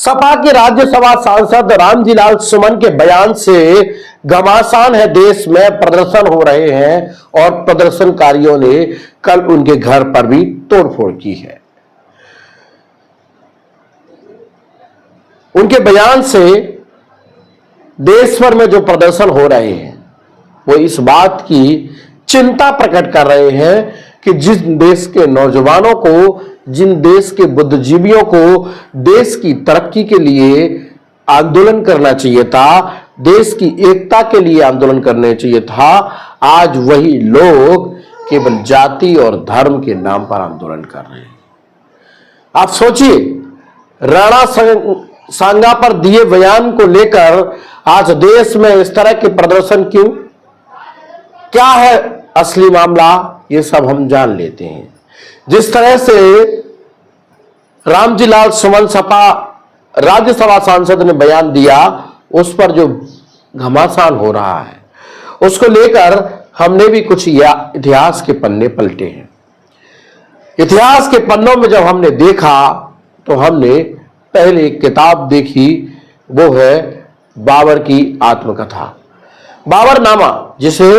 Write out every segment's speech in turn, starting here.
सपा के राज्यसभा सांसद रामजीलाल सुमन के बयान से घमासान है, देश में प्रदर्शन हो रहे हैं और प्रदर्शनकारियों ने कल उनके घर पर भी तोड़फोड़ की है। उनके बयान से देश भर में जो प्रदर्शन हो रहे हैं वो इस बात की चिंता प्रकट कर रहे हैं कि जिन देश के नौजवानों को, जिन देश के बुद्धिजीवियों को देश की तरक्की के लिए आंदोलन करना चाहिए था, देश की एकता के लिए आंदोलन करना चाहिए था, आज वही लोग केवल जाति और धर्म के नाम पर आंदोलन कर रहे हैं। आप सोचिए, राणा सांगा पर दिए बयान को लेकर आज देश में इस तरह के प्रदर्शन क्यों? क्या है असली मामला, ये सब हम जान लेते हैं। जिस तरह से रामजीलाल सुमन सपा राज्यसभा सांसद ने बयान दिया, उस पर जो घमासान हो रहा है उसको लेकर हमने भी कुछ इतिहास के पन्ने पलटे हैं। इतिहास के पन्नों में जब हमने देखा तो हमने पहले एक किताब देखी, वो है बाबर की आत्मकथा, बाबरनामा, जिसे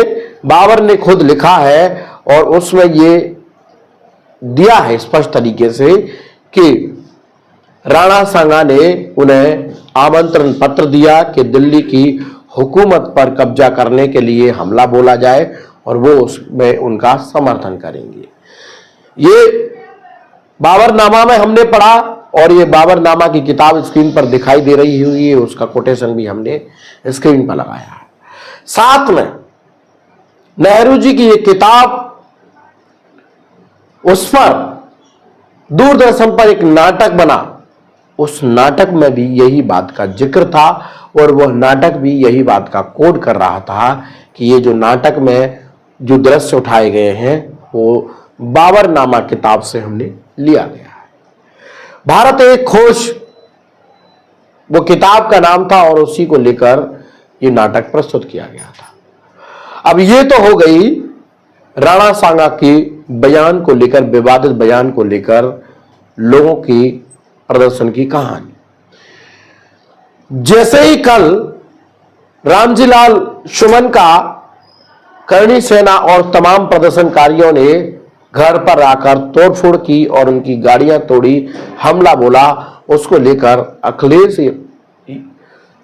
बाबर ने खुद लिखा है और उसमें ये दिया है स्पष्ट तरीके से कि राणा सांगा ने उन्हें आमंत्रण पत्र दिया कि दिल्ली की हुकूमत पर कब्जा करने के लिए हमला बोला जाए और वो उसमें उनका समर्थन करेंगे। ये बाबरनामा में हमने पढ़ा और ये बाबरनामा की किताब स्क्रीन पर दिखाई दे रही हुई है, उसका कोटेशन भी हमने स्क्रीन पर लगाया है। साथ में नेहरू जी की ये किताब, उस पर दूरदर्शन पर एक नाटक बना, उस नाटक में भी यही बात का जिक्र था और वह नाटक भी यही बात का कोड कर रहा था कि ये जो नाटक में जो दृश्य उठाए गए हैं वो बाबरनामा किताब से हमने लिया गया है। भारत एक खोज, वो किताब का नाम था और उसी को लेकर ये नाटक प्रस्तुत किया गया था। अब ये तो हो गई राणा सांगा के बयान को लेकर, विवादित बयान को लेकर लोगों की प्रदर्शन की कहानी। जैसे ही कल रामजीलाल सुमन का करणी सेना और तमाम प्रदर्शनकारियों ने घर पर आकर तोड़फोड़ की और उनकी गाड़ियां तोड़ी, हमला बोला, उसको लेकर अखिलेश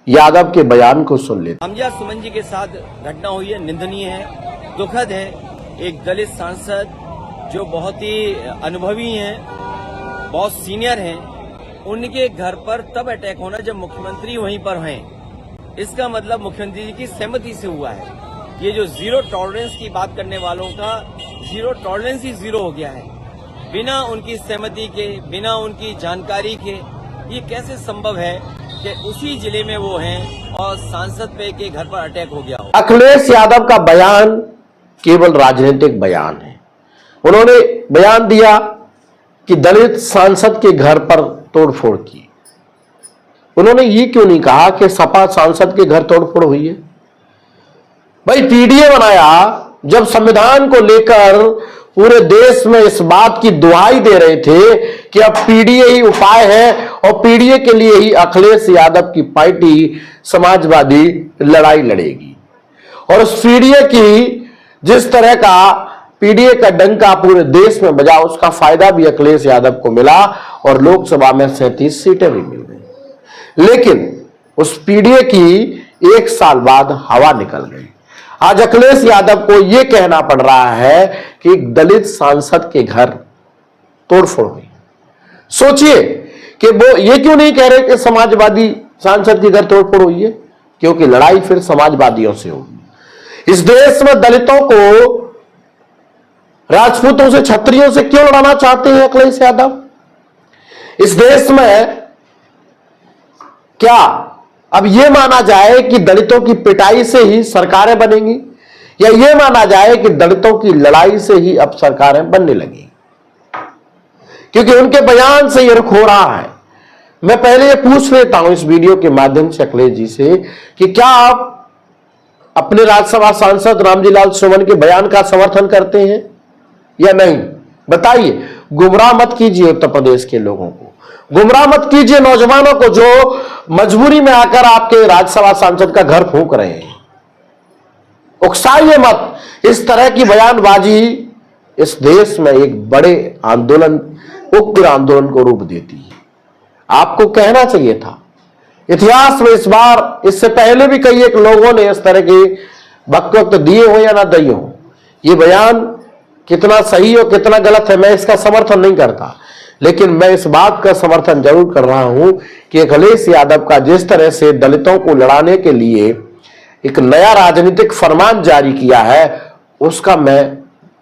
यादव के बयान को सुन लेते। रामजीलाल सुमन जी के साथ घटना हुई है, निंदनीय है, दुखद है। एक दलित सांसद जो बहुत ही अनुभवी हैं, बहुत सीनियर हैं, उनके घर पर तब अटैक होना जब मुख्यमंत्री वहीं पर हैं। इसका मतलब मुख्यमंत्री जी की सहमति से हुआ है। ये जो जीरो टॉलरेंस की बात करने वालों का जीरो टॉलरेंस ही जीरो हो गया है। बिना उनकी सहमति के, बिना उनकी जानकारी के ये कैसे संभव है कि उसी जिले में वो हैं और सांसद पे के घर पर अटैक हो गया हो। अखिलेश यादव का बयान केवल राजनीतिक बयान है। उन्होंने बयान दिया कि दलित सांसद के घर पर तोड़फोड़ की। उन्होंने ये क्यों नहीं कहा कि सपा सांसद के घर तोड़फोड़ हुई है? भाई, पीडीए बनाया जब संविधान को लेकर पूरे देश में इस बात की दुहाई दे रहे थे कि अब पीडीए ही उपाय है और पीडीए के लिए ही अखिलेश यादव की पार्टी समाजवादी लड़ाई लड़ेगी। और उस पीडीए की जिस तरह का पीडीए का डंका पूरे देश में बजा, उसका फायदा भी अखिलेश यादव को मिला और लोकसभा में 37 सीटें भी मिल गई। लेकिन उस पीडीए की 1 साल बाद हवा निकल गई। आज अखिलेश यादव को यह कहना पड़ रहा है कि एक दलित सांसद के घर तोड़फोड़ हुई। सोचिए कि वो ये क्यों नहीं कह रहे कि समाजवादी सांसद के घर तोड़फोड़ हुई है, क्योंकि लड़ाई फिर समाजवादियों से होगी। इस देश में दलितों को राजपूतों से, क्षत्रियों से क्यों लड़ाना चाहते हैं अखिलेश यादव? इस देश में क्या अब यह माना जाए कि दलितों की पिटाई से ही सरकारें बनेंगी, या यह माना जाए कि दलितों की लड़ाई से ही अब सरकारें बनने लगी? क्योंकि उनके बयान से यह रुख हो रहा है। मैं पहले यह पूछ लेता हूं इस वीडियो के माध्यम से अखिलेश जी से कि क्या आप अपने राज्यसभा सांसद रामजीलाल सुमन के बयान का समर्थन करते हैं या नहीं? बताइए, गुमराह मत कीजिए उत्तर प्रदेश के लोगों को, गुमराह मत कीजिए नौजवानों को जो मजबूरी में आकर आपके राज्यसभा सांसद का घर फूंक रहे हैं। उकसाइए मत। इस तरह की बयानबाजी इस देश में एक बड़े आंदोलन, उग्र आंदोलन को रूप देती है। आपको कहना चाहिए था। इतिहास में इस बार, इससे पहले भी कई एक लोगों ने इस तरह के वक्त दिए हो या ना दिए हो। ये बयान कितना सही और कितना गलत है, मैं इसका समर्थन नहीं करता, लेकिन मैं इस बात का समर्थन जरूर कर रहा हूं कि अखिलेश यादव का जिस तरह से दलितों को लड़ाने के लिए एक नया राजनीतिक फरमान जारी किया है, उसका मैं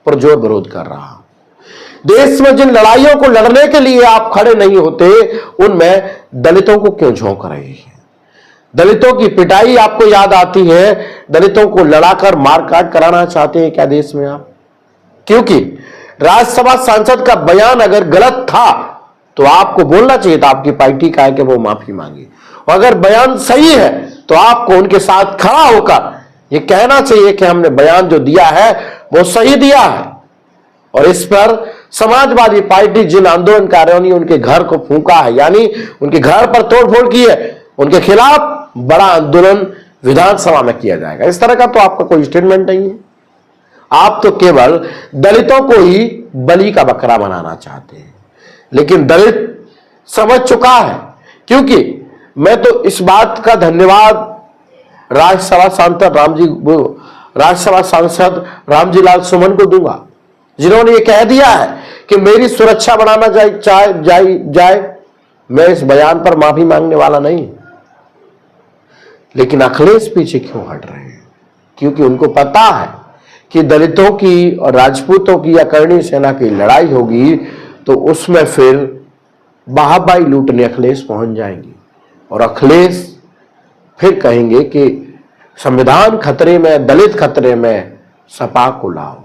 पुरजोर विरोध कर रहा हूं। देश में जिन लड़ाइयों को लड़ने के लिए आप खड़े नहीं होते, उनमें दलितों को क्यों झोंक रहे हैं? दलितों की पिटाई आपको याद आती है? दलितों को लड़ाकर मारकाट कराना चाहते हैं क्या देश में आप? क्योंकि राज्यसभा सांसद का बयान अगर गलत था तो आपको बोलना चाहिए था, आपकी पार्टी का है कि वो माफी मांगे, और अगर बयान सही है तो आपको उनके साथ खड़ा होकर ये कहना चाहिए कि हमने बयान जो दिया है वो सही दिया है। और इस पर समाजवादी पार्टी जिन आंदोलनकारियों ने उनके घर को फूंका है, यानी उनके घर पर तोड़फोड़ की है, उनके खिलाफ बड़ा आंदोलन विधानसभा में किया जाएगा। इस तरह का तो आपका कोई स्टेटमेंट नहीं है। आप तो केवल दलितों को ही बलि का बकरा बनाना चाहते हैं, लेकिन दलित समझ चुका है। क्योंकि मैं तो इस बात का धन्यवाद राज्यसभा सांसद रामजी लाल सुमन को दूंगा, जिन्होंने ये कह दिया है कि मेरी सुरक्षा बढ़ाना जाए। मैं इस बयान पर माफी मांगने वाला नहीं। लेकिन अखिलेश पीछे क्यों हट रहे हैं? क्योंकि उनको पता है कि दलितों की और राजपूतों की या करणी सेना की लड़ाई होगी तो उसमें फिर बाहाबाई लूटने अखिलेश पहुंच जाएंगे, और अखिलेश फिर कहेंगे कि संविधान खतरे में, दलित खतरे में, सपा को लाओ।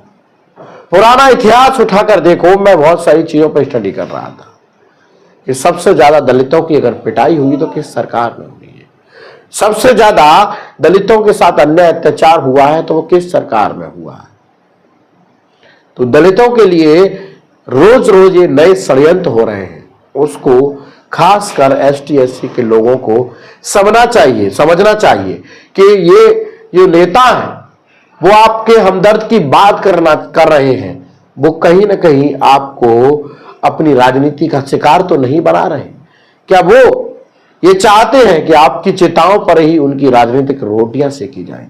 पुराना इतिहास उठाकर देखो। मैं बहुत सारी चीजों पर स्टडी कर रहा था कि सबसे ज्यादा दलितों की अगर पिटाई हुई तो किस सरकार में हुई है, सबसे ज्यादा दलितों के साथ अन्याय अत्याचार हुआ है तो वो किस सरकार में हुआ है। तो दलितों के लिए रोज रोज ये नए षड्यंत्र हो रहे हैं, उसको खासकर एसटी एससी के लोगों को समझना चाहिए कि ये जो नेता हैं वो आपके हमदर्द की बात कर रहे हैं, वो कहीं ना कहीं आपको अपनी राजनीति का शिकार तो नहीं बना रहे। क्या वो ये चाहते हैं कि आपकी चिताओं पर ही उनकी राजनीतिक रोटियां सेकी जाएं?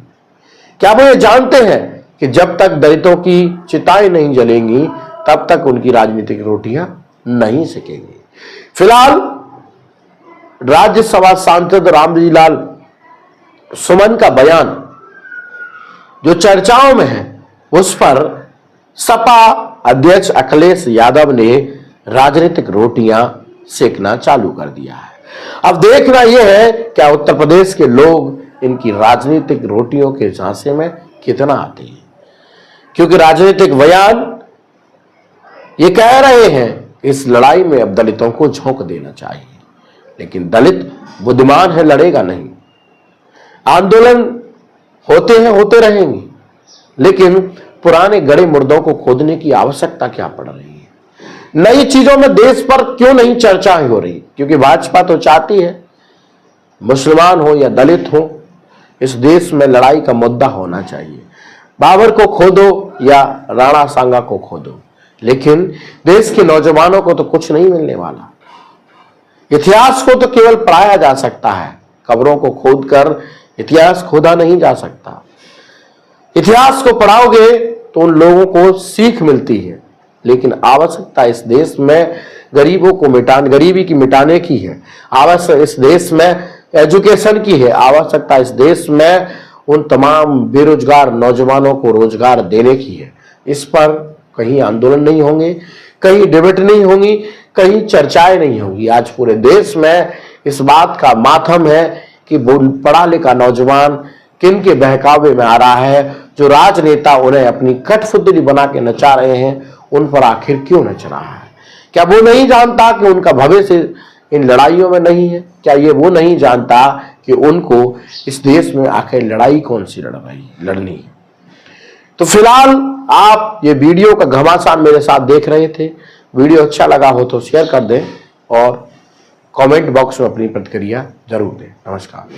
क्या वो ये जानते हैं कि जब तक दलितों की चिताएं नहीं जलेंगी तब तक उनकी राजनीतिक रोटियां नहीं सेकेंगी? फिलहाल राज्यसभा सांसद रामजी लाल सुमन का बयान जो चर्चाओं में है, उस पर सपा अध्यक्ष अखिलेश यादव ने राजनीतिक रोटियां सेकना चालू कर दिया है। अब देखना यह है क्या उत्तर प्रदेश के लोग इनकी राजनीतिक रोटियों के झांसे में कितना आते हैं, क्योंकि राजनीतिक बयान ये कह रहे हैं इस लड़ाई में अब दलितों को झोंक देना चाहिए, लेकिन दलित बुद्धिमान है, लड़ेगा नहीं। आंदोलन होते हैं, होते रहेंगे, लेकिन पुराने गड़े मुर्दों को खोदने की आवश्यकता क्या पड़ रही है? नई चीजों में देश पर क्यों नहीं चर्चा हो रही? क्योंकि भाजपा तो चाहती है मुसलमान हो या दलित हो, इस देश में लड़ाई का मुद्दा होना चाहिए। बाबर को खोदो या राणा सांगा को खोदो, लेकिन देश के नौजवानों को तो कुछ नहीं मिलने वाला। इतिहास को तो केवल पढ़ाया जा सकता है, कब्रों को खोदकर इतिहास खोदा नहीं जा सकता। इतिहास को पढ़ाओगे तो उन लोगों को सीख मिलती है, लेकिन आवश्यकता इस देश में गरीबी की मिटाने की है। आवश्यकता इस देश में एजुकेशन की है। आवश्यकता इस देश में उन तमाम बेरोजगार नौजवानों को रोजगार देने की है। इस पर कहीं आंदोलन नहीं होंगे, कहीं डिबेट नहीं होंगी, कहीं चर्चाएं नहीं होंगी। आज पूरे देश में इस बात का मातम है कि पढ़ा लिखा नौजवान किन के बहकावे में आ रहा है। जो राजनेता उन्हें अपनी कठपुतली बना के नचा रहे हैं, उन पर आखिर क्यों नच रहा है? क्या वो नहीं जानता कि उनका भविष्य इन लड़ाइयों में नहीं है? क्या ये वो नहीं जानता कि उनको इस देश में आखिर लड़ाई कौन सी लड़नी है? तो फिलहाल आप ये वीडियो का घमासान मेरे साथ देख रहे थे। वीडियो अच्छा लगा हो तो शेयर कर दें और कमेंट बॉक्स में अपनी प्रतिक्रिया जरूर दें। नमस्कार।